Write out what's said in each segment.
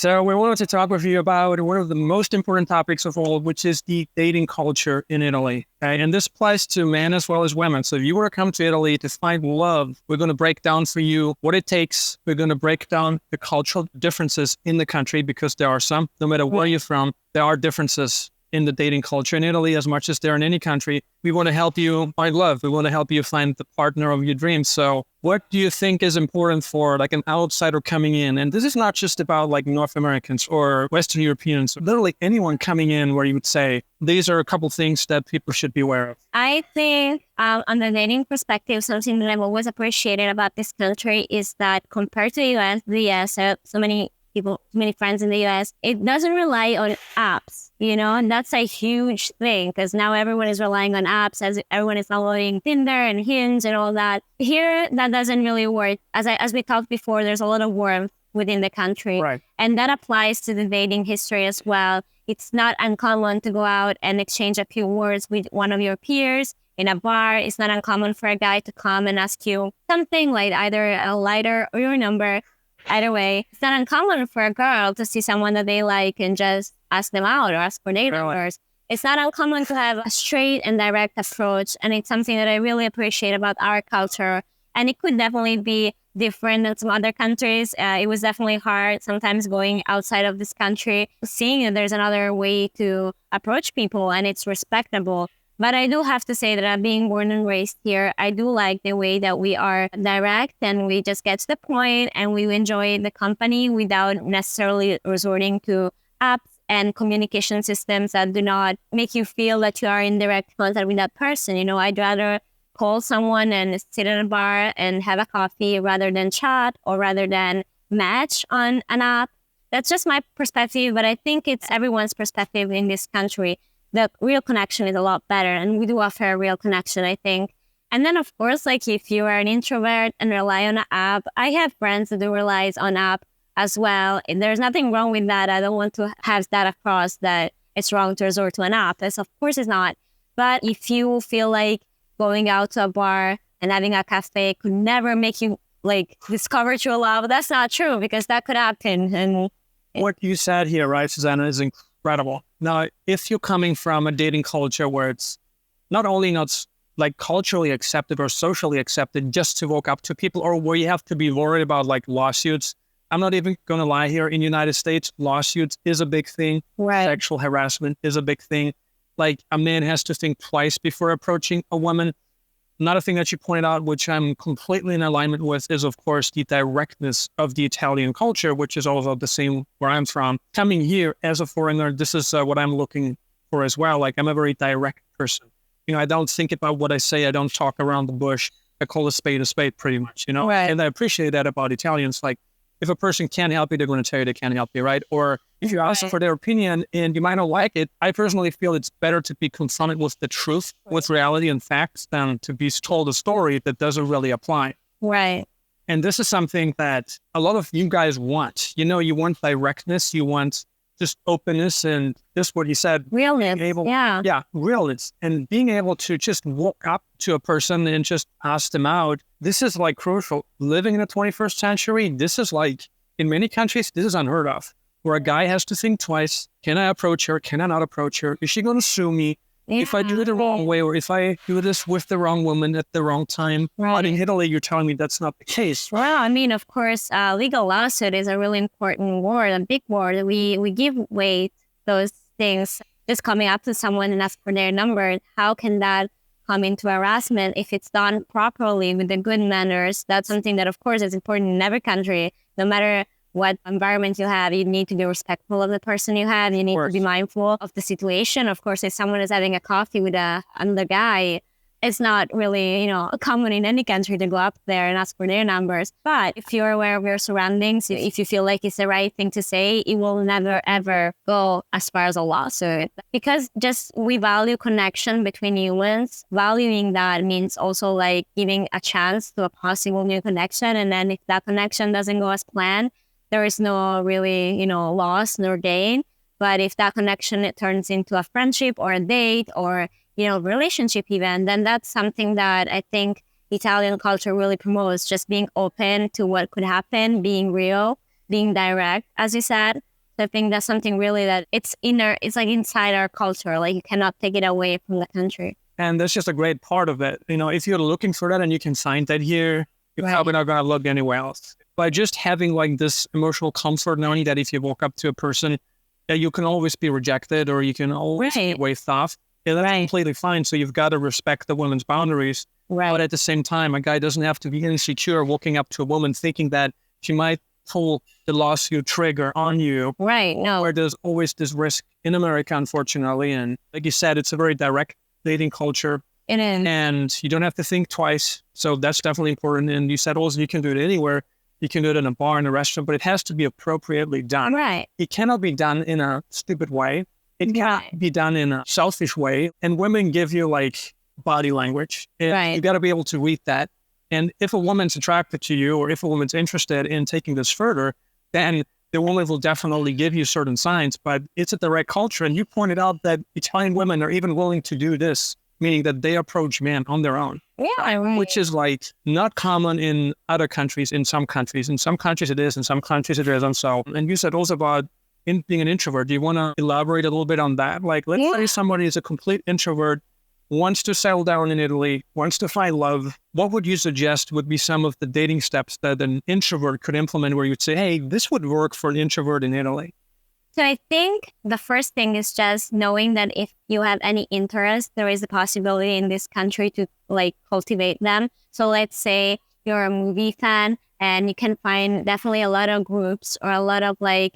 So we wanted to talk with you about one of the most important topics of all, which is the dating culture in Italy. Okay? And this applies to men as well as women. So if you want to come to Italy to find love, we're going to break down for you what it takes. We're going to break down the cultural differences in the country, because there are some. No matter where you're from, there are differences in the dating culture in Italy as much as there in any country. We want to help you find love. We want to help you find the partner of your dreams. So what do you think is important for like an outsider coming in? And this is not just about like North Americans or Western Europeans, literally anyone coming in where you would say, these are a couple things that people should be aware of. I think on the dating perspective, something that I've always appreciated about this country is that compared to the US, so many people, many friends in the US, it doesn't rely on apps, and that's a huge thing because now everyone is relying on apps as everyone is downloading Tinder and Hinge and all that. Here, that doesn't really work. As we talked before, there's a lot of warmth within the country. Right. And that applies to the dating history as well. It's not uncommon to go out and exchange a few words with one of your peers in a bar. It's not uncommon for a guy to come and ask you something like either a lighter or your number. Either way, it's not uncommon for a girl to see someone that they like and just ask them out or ask for date numbers. It's not uncommon to have a straight and direct approach. And it's something that I really appreciate about our culture. And it could definitely be different than some other countries. It was definitely hard sometimes going outside of this country, seeing that there's another way to approach people and it's respectable. But I do have to say that being born and raised here, I do like the way that we are direct and we just get to the point and we enjoy the company without necessarily resorting to apps and communication systems that do not make you feel that you are in direct contact with that person. I'd rather call someone and sit at a bar and have a coffee rather than chat or rather than match on an app. That's just my perspective, but I think it's everyone's perspective in this country. The real connection is a lot better, and we do offer a real connection, I think. And then, of course, like if you are an introvert and rely on an app, I have friends that do rely on app as well. And there's nothing wrong with that. I don't want to have that across that it's wrong to resort to an app. Of course it's not. But if you feel like going out to a bar and having a cafe could never make you like discover true love, that's not true because that could happen. And what you said here, right, Susanna, is incredible. Now, if you're coming from a dating culture where it's not only not like culturally accepted or socially accepted just to walk up to people, or where you have to be worried about like lawsuits, I'm not even going to lie here. In the United States, lawsuits is a big thing. Right. Sexual harassment is a big thing. Like a man has to think twice before approaching a woman. Another thing that you pointed out, which I'm completely in alignment with, is, of course, the directness of the Italian culture, which is also the same where I'm from. Coming here as a foreigner, this is what I'm looking for as well. Like, I'm a very direct person. I don't think about what I say. I don't talk around the bush. I call a spade pretty much, Right. And I appreciate that about Italians. Like, if a person can't help you, they're going to tell you they can't help you, right? Or if you ask for their opinion and you might not like it, I personally feel it's better to be confronted with the truth, with reality and facts, than to be told a story that doesn't really apply. Right. And this is something that a lot of you guys want. You want directness, you want just openness, and just what you said. Realness. Yeah, realness. And being able to just walk up to a person and just ask them out. This is like crucial. Living in the 21st century, this is like, in many countries, this is unheard of, where a guy has to think twice. Can I approach her? Can I not approach her? Is she going to sue me? Yeah. If I do it the wrong way, or if I do this with the wrong woman at the wrong time? Right. But in Italy, you're telling me that's not the case. Well, I mean, of course, legal lawsuit is a really important word, a big word. We give weight those things. Just coming up to someone and ask for their number, how can that come into harassment if it's done properly with the good manners? That's something that, of course, is important in every country. No matter what environment you have, you need to be respectful of the person you have. You need to be mindful of the situation. Of course, if someone is having a coffee with another guy, it's not really, common in any country to go up there and ask for their numbers. But if you're aware of your surroundings, if you feel like it's the right thing to say, it will never, ever go as far as a lawsuit. Because just we value connection between humans. Valuing that means also like giving a chance to a possible new connection. And then if that connection doesn't go as planned, there is no really, loss nor gain. But if that connection, it turns into a friendship or a date or relationship even, then that's something that I think Italian culture really promotes, just being open to what could happen, being real, being direct, as you said. So I think that's something really that it's like inside our culture. Like you cannot take it away from the country. And that's just a great part of it. If you're looking for that and you can find that here, you're probably not going to look anywhere else. By just having like this emotional comfort, knowing that if you walk up to a person, that you can always be rejected or you can always get waved off. Yeah, that's completely fine. So you've got to respect the woman's boundaries. Right. But at the same time, a guy doesn't have to be insecure walking up to a woman thinking that she might pull the lawsuit trigger on you. Right. No. Where there's always this risk in America, unfortunately. And like you said, it's a very direct dating culture. It is. And you don't have to think twice. So that's definitely important. And you said also you can do it anywhere. You can do it in a bar, in a restaurant, but it has to be appropriately done. Right. It cannot be done in a stupid way. It cannot be done in a selfish way. And women give you like body language. You got to be able to read that. And if a woman's attracted to you or if a woman's interested in taking this further, then the woman will definitely give you certain signs, but it's a direct culture. And you pointed out that Italian women are even willing to do this, meaning that they approach men on their own. Yeah, which is like not common in other countries. In some countries it is, in some countries it isn't. So, and you said also about being an introvert. Do you want to elaborate a little bit on that? Like, let's say somebody is a complete introvert, wants to settle down in Italy, wants to find love. What would you suggest would be some of the dating steps that an introvert could implement where you'd say, hey, this would work for an introvert in Italy? So I think the first thing is just knowing that if you have any interest, there is a possibility in this country to like cultivate them. So let's say you're a movie fan and you can find definitely a lot of groups or a lot of like,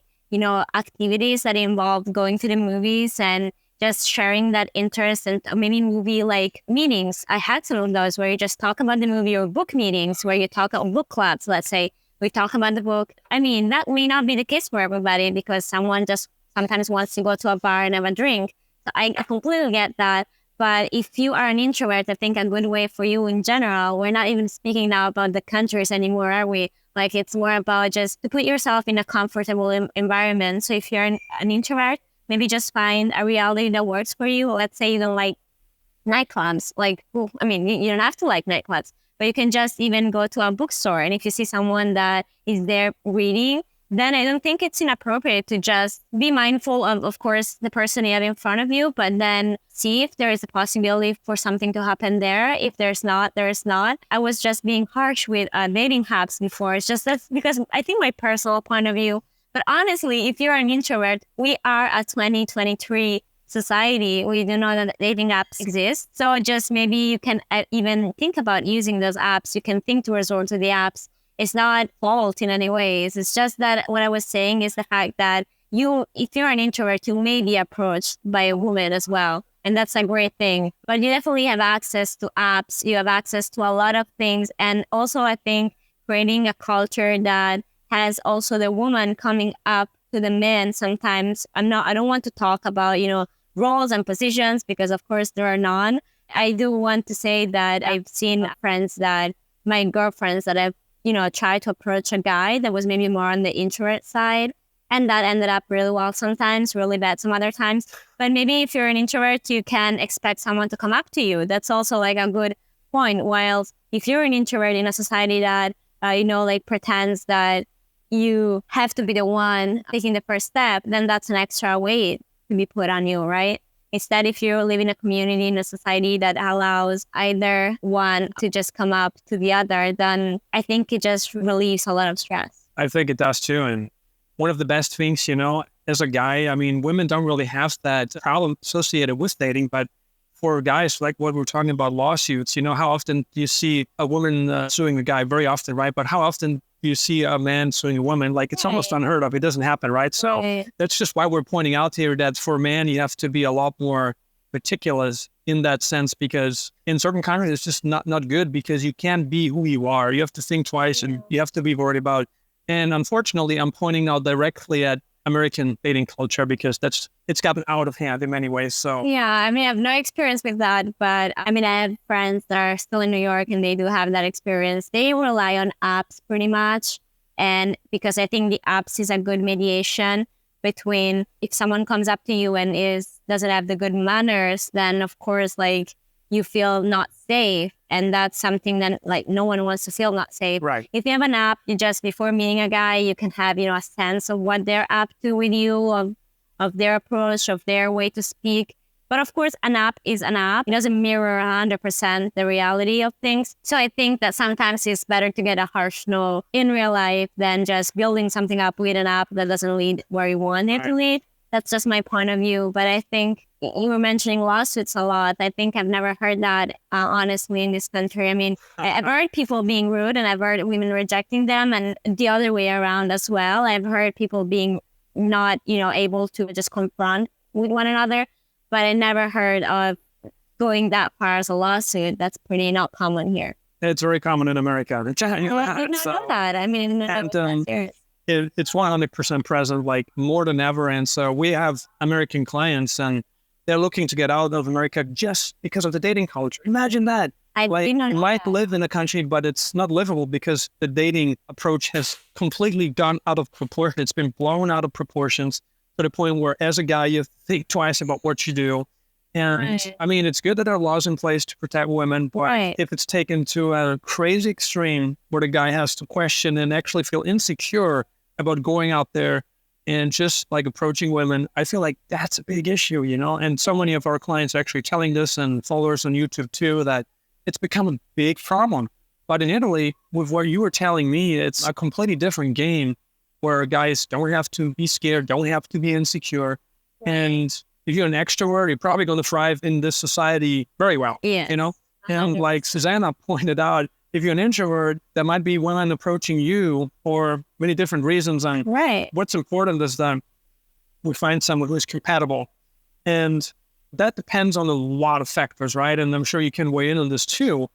activities that involve going to the movies and just sharing that interest and maybe movie like meetings. I had some of those where you just talk about the movie, or book meetings where you talk about book clubs, let's say. We talk about the book. I mean, that may not be the case for everybody because someone just sometimes wants to go to a bar and have a drink. So I completely get that. But if you are an introvert, I think a good way for you in general, we're not even speaking now about the countries anymore, are we? Like it's more about just to put yourself in a comfortable environment. So if you're an introvert, maybe just find a reality that works for you. Let's say you don't like nightclubs. You don't have to like nightclubs. But you can just even go to a bookstore. And if you see someone that is there reading, then I don't think it's inappropriate to just be mindful of course, the person you have in front of you, but then see if there is a possibility for something to happen there. If there's not, there's not. I was just being harsh with dating apps before. It's just that's because I think my personal point of view. But honestly, if you're an introvert, we are a 2023 society. We do know that dating apps exist. So just maybe you can even think about using those apps. You can think to resort to the apps. It's not fault in any ways. It's just that what I was saying is the fact that if you're an introvert, you may be approached by a woman as well. And that's a great thing. But you definitely have access to apps. You have access to a lot of things. And also, I think creating a culture that has also the woman coming up to the men sometimes. I don't want to talk about, roles and positions because of course there are none. I do want to say that I've seen my girlfriends that have, tried to approach a guy that was maybe more on the introvert side. And that ended up really well sometimes, really bad some other times. But maybe if you're an introvert, you can expect someone to come up to you. That's also like a good point. While if you're an introvert in a society that, pretends that you have to be the one taking the first step, then that's an extra weight to be put on you, right? Instead, if you live in a community, in a society that allows either one to just come up to the other, then I think it just relieves a lot of stress. I think it does too. And one of the best things, as a guy, women don't really have that problem associated with dating, but for guys, like what we're talking about lawsuits, how often do you see a woman suing a guy? Very often, right? But how often do you see a man suing a woman? Like it's almost unheard of. It doesn't happen, right? So that's just why we're pointing out here that for a man, you have to be a lot more meticulous in that sense, because in certain countries, it's just not good because you can't be who you are. You have to think twice and you have to be worried about. And unfortunately, I'm pointing now directly at American dating culture because it's gotten out of hand in many ways. So yeah, I have no experience with that, but I have friends that are still in New York and they do have that experience. They rely on apps pretty much, and because I think the apps is a good mediation between if someone comes up to you and doesn't have the good manners, then of course you feel not safe. And that's something that like no one wants to feel not safe. Right. If you have an app, you just before meeting a guy, you can have, a sense of what they're up to with you, of their approach, of their way to speak. But of course, an app is an app. It doesn't mirror 100% the reality of things. So I think that sometimes it's better to get a harsh no in real life than just building something up with an app that doesn't lead where you want it to lead. That's just my point of view. But I think you were mentioning lawsuits a lot. I think I've never heard that, honestly, in this country. I mean, I've heard people being rude and I've heard women rejecting them and the other way around as well. I've heard people being not, able to just confront with one another. But I never heard of going that far as a lawsuit. That's pretty not common here. It's very common in America. I didn't know that. I mean, it's 100% present, like more than ever. And so we have American clients and they're looking to get out of America just because of the dating culture. Imagine that. You might live in a country, but it's not livable because the dating approach has completely gone out of proportion. It's been blown out of proportions to the point where as a guy, you think twice about what you do. And I mean, it's good that there are laws in place to protect women, but if it's taken to a crazy extreme where the guy has to question and actually feel insecure about going out there and just like approaching women, I feel like that's a big issue, and so many of our clients are actually telling this and followers on YouTube too, that it's become a big problem. But in Italy, with what you were telling me, it's a completely different game where guys don't have to be scared, don't have to be insecure. And if you're an extrovert, you're probably going to thrive in this society very well, And like Susanna pointed out, if you're an introvert, there might be women approaching you for many different reasons. And what's important is that we find someone who is compatible. And that depends on a lot of factors, right? And I'm sure you can weigh in on this too.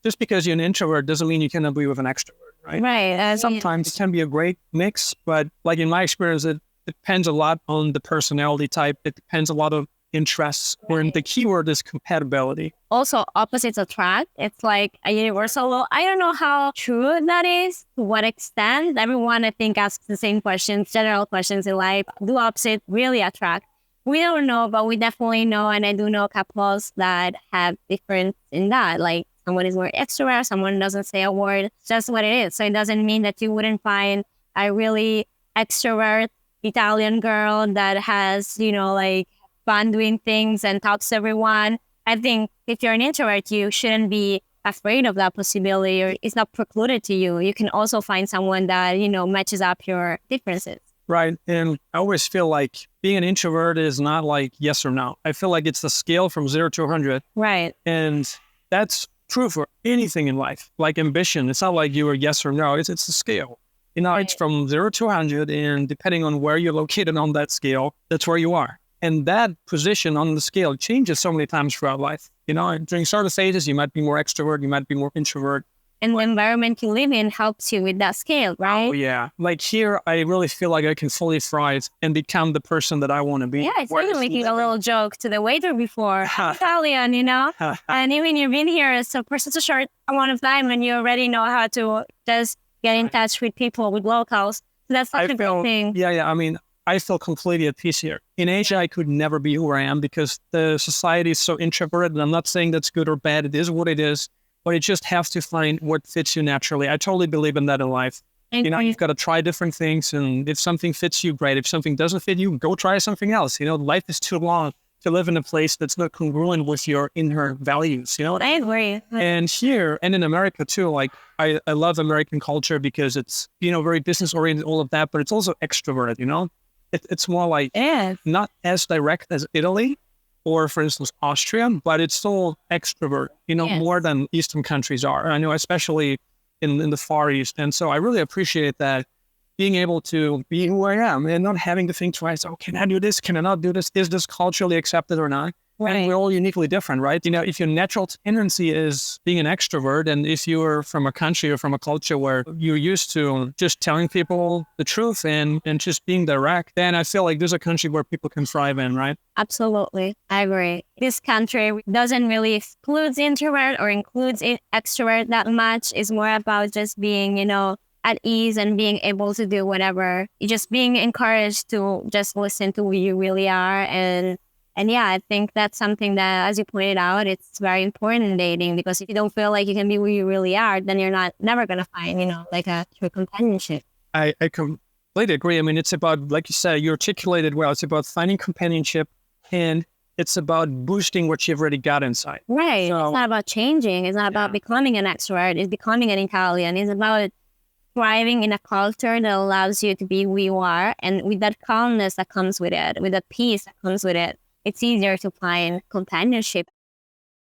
Just because you're an introvert doesn't mean you cannot be with an extrovert. Right. Sometimes it can be a great mix, but like in my experience, it depends a lot on the personality type. It depends a lot of interests, where the keyword is compatibility. Also, opposites attract. It's like a universal law. I don't know how true that is, to what extent. Everyone, I think, asks the same questions, general questions in life. Do opposites really attract? We don't know, but we definitely know, and I do know couples that have difference in that. Like, someone is more extrovert, someone doesn't say a word. It's just what it is. So it doesn't mean that you wouldn't find a really extrovert Italian girl that has, fun doing things and talks to everyone. I think if you're an introvert, you shouldn't be afraid of that possibility, or it's not precluded to you. You can also find someone that, matches up your differences. Right. And I always feel like being an introvert is not like yes or no. I feel like it's the scale from 0 to 100. Right. And that's true for anything in life, like ambition. It's not like you are yes or no. It's a scale. It's from 0 to 100, and depending on where you're located on that scale, that's where you are. And that position on the scale changes so many times throughout life. During certain phases, you might be more extrovert, you might be more introvert. And the environment you live in helps you with that scale, right? Oh, yeah. Like here, I really feel like I can fully thrive and become the person that I want to be. Yeah, it's even making a little joke to the waiter before. Italian, and even you've been here for such a short amount of time, and you already know how to just get in touch with people, with locals. So that's such a good thing. Yeah. I mean, I feel completely at peace here. In Asia, I could never be who I am because the society is so introverted. And I'm not saying that's good or bad. It is what it is. But you just have to find what fits you naturally. I totally believe in that in life. You've got to try different things. And if something fits you, great. If something doesn't fit you, go try something else. Life is too long to live in a place that's not congruent with your inner values. I agree. And here, and in America too, like I love American culture because it's, very business oriented, all of that, but it's also extroverted, It's more like not as direct as Italy or, for instance, Austria, but it's still extrovert, more than Eastern countries are. I know, especially in the Far East. And so I really appreciate that, being able to be who I am and not having to think twice, can I do this? Can I not do this? Is this culturally accepted or not? Right. And we're all uniquely different, right? If your natural tendency is being an extrovert, and if you're from a country or from a culture where you're used to just telling people the truth and just being direct, then I feel like there's a country where people can thrive in, right? Absolutely. I agree. This country doesn't really exclude introvert or includes extrovert that much. It's more about just being, at ease and being able to do whatever. You're just being encouraged to just listen to who you really are and And yeah, I think that's something that, as you pointed out, it's very important in dating, because if you don't feel like you can be who you really are, then you're never going to find, like a true companionship. I completely agree. I mean, it's about, like you said, you articulated well, it's about finding companionship, and it's about boosting what you've already got inside. Right. So, it's not about changing. It's not about becoming an extrovert. It's becoming an Italian. It's about thriving in a culture that allows you to be who you are. And with that calmness that comes with it, with that peace that comes with it, it's easier to find companionship.